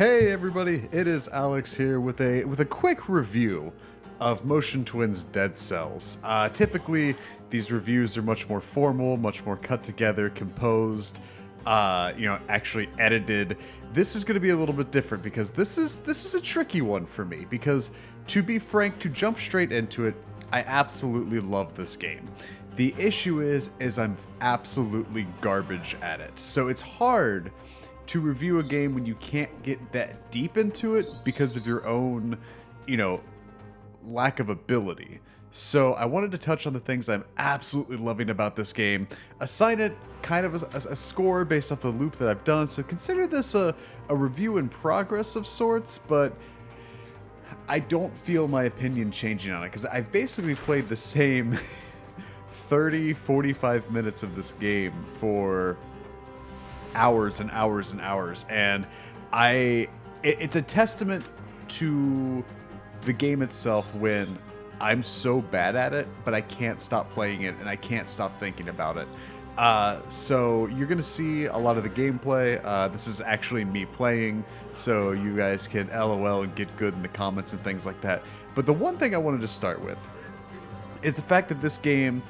Hey everybody, it is Alex here with a quick review of Motion Twin's Dead Cells. Typically, these reviews are much more formal, much more cut together, composed, actually edited. This is going to be a little bit different because this is a tricky one for me because, to be frank, to jump straight into it, I absolutely love this game. The issue is I'm absolutely garbage at it, so it's hard to review a game when you can't get that deep into it because of your own, you know, lack of ability. So I wanted to touch on the things I'm absolutely loving about this game, assign it kind of a score based off the loop that I've done, so consider this a review in progress of sorts, but I don't feel my opinion changing on it, because I've basically played the same 30-45 minutes of this game for hours and hours and hours, and it's a testament to the game itself when I'm so bad at it, but I can't stop playing it and I can't stop thinking about it. So you're gonna see a lot of the gameplay. This is actually me playing, so you guys can LOL and get good in the comments and things like that. But the one thing I wanted to start with is the fact that this game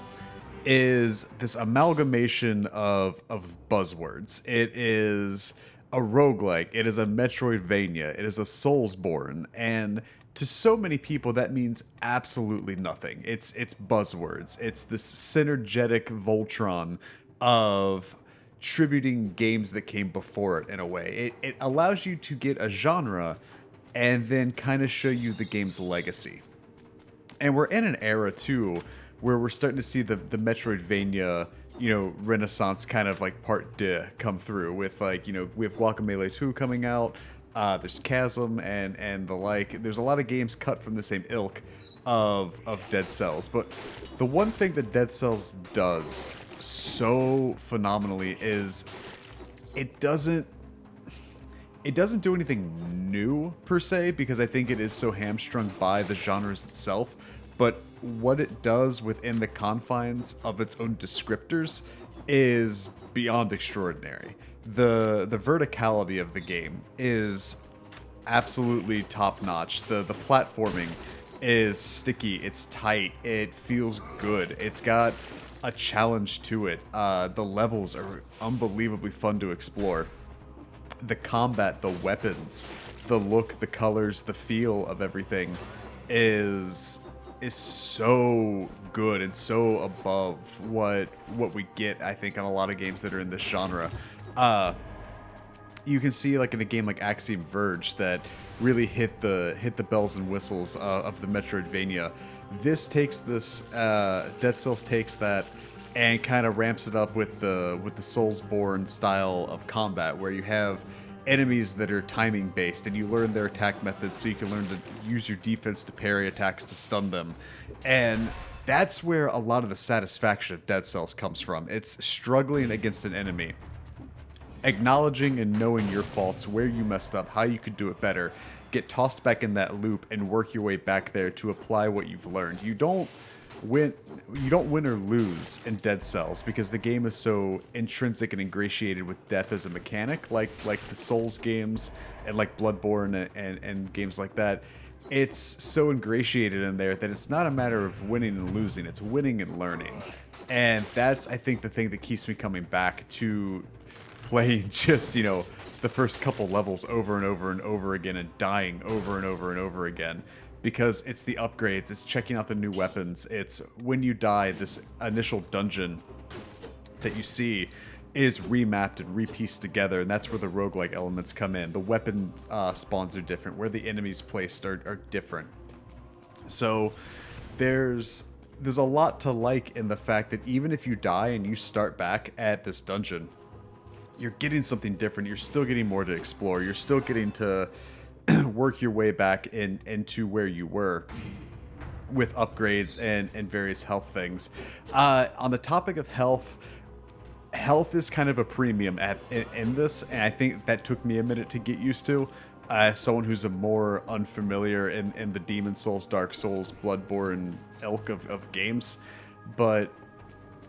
is this amalgamation of buzzwords. It is a roguelike, it is a Metroidvania, it is a Soulsborne, and to so many people that means absolutely nothing. It's buzzwords. It's this synergetic Voltron of tributing games that came before it in a way. It allows you to get a genre and then kind of show you the game's legacy. And we're in an era too where we're starting to see the Metroidvania, renaissance kind of like part deux come through with, like, we have Guacamelee 2 coming out, there's Chasm and the like. There's a lot of games cut from the same ilk of Dead Cells, but the one thing that Dead Cells does so phenomenally is it doesn't do anything new per se, because I think it is so hamstrung by the genres itself, but what it does within the confines of its own descriptors is beyond extraordinary. The verticality of the game is absolutely top-notch. The platforming is sticky, it's tight, it feels good, it's got a challenge to it. The levels are unbelievably fun to explore. The combat, the weapons, the look, the colors, the feel of everything is so good and so above what we get, I think, on a lot of games that are in this genre. You can see, like, in a game like Axiom Verge that really hit the bells and whistles of the Metroidvania. This takes this Dead Cells takes that and kind of ramps it up with the Soulsborne style of combat, where you have enemies that are timing based and you learn their attack methods so you can learn to use your defense to parry attacks to stun them. And that's where a lot of the satisfaction of Dead Cells comes from. It's struggling against an enemy, acknowledging and knowing your faults, where you messed up, how you could do it better, get tossed back in that loop and work your way back there to apply what you've learned. You don't win or lose in Dead Cells because the game is so intrinsic and ingratiated with death as a mechanic, like the Souls games and like Bloodborne and games like that. It's so ingratiated in there that it's not a matter of winning and losing, it's winning and learning. And that's, I think, the thing that keeps me coming back to playing just, the first couple levels over and over and over again and dying over and over and over again. Because it's the upgrades, it's checking out the new weapons, it's when you die, this initial dungeon that you see is remapped and repieced together, and that's where the roguelike elements come in. The weapon spawns are different, where the enemies placed are different. So there's a lot to like in the fact that even if you die and you start back at this dungeon, you're getting something different, you're still getting more to explore, you're still getting to work your way back into where you were with upgrades and various health things. On the topic of health is kind of a premium in this, and I think that took me a minute to get used to. As someone who's a more unfamiliar in the Demon Souls, Dark Souls, Bloodborne ilk of games, but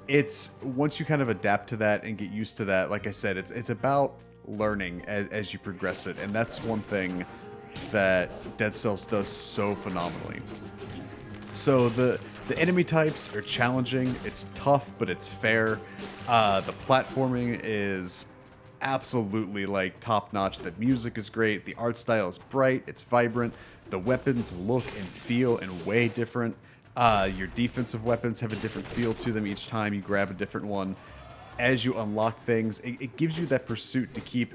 it's once you kind of adapt to that and get used to that, like I said, it's about learning as you progress it, and that's one thing that Dead Cells does so phenomenally. So the enemy types are challenging. It's tough, but it's fair. The platforming is absolutely like top notch. The music is great. The art style is bright. It's vibrant. The weapons look and feel and way different. Your defensive weapons have a different feel to them each time you grab a different one. As you unlock things, it gives you that pursuit to keep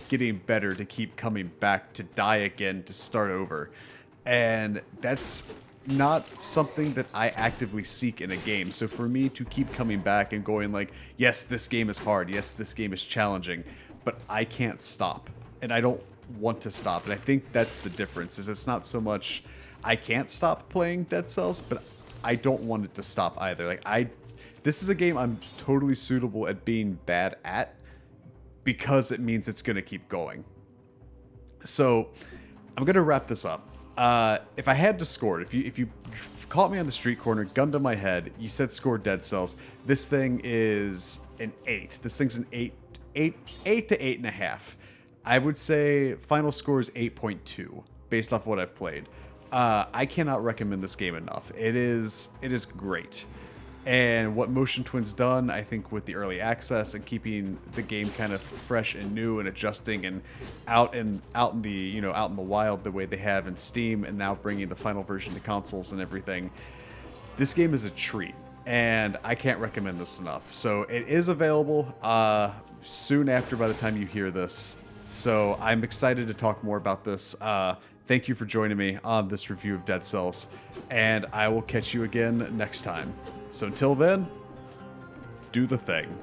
getting better, to keep coming back, to die again, to start over. And that's not something that I actively seek in a game. So for me to keep coming back and going like, yes, this game is hard, yes, this game is challenging, but I can't stop. And I don't want to stop. And I think that's the difference, is it's not so much I can't stop playing Dead Cells, but I don't want it to stop either. Like this is a game I'm totally suitable at being bad at, because it means it's going to keep going. So I'm going to wrap this up. If I had to score it, if you caught me on the street corner, gun to my head, you said score Dead Cells, this thing is an 8. This thing's an 8 to 8.5. I would say final score is 8.2 based off what I've played. I cannot recommend this game enough. It is great. And what Motion Twin's done, I think, with the early access and keeping the game kind of fresh and new and adjusting and out in the wild the way they have in Steam, and now bringing the final version to consoles and everything, this game is a treat, and I can't recommend this enough. So it is available soon after, by the time you hear this. So I'm excited to talk more about this. Thank you for joining me on this review of Dead Cells, and I will catch you again next time. So until then, do the thing.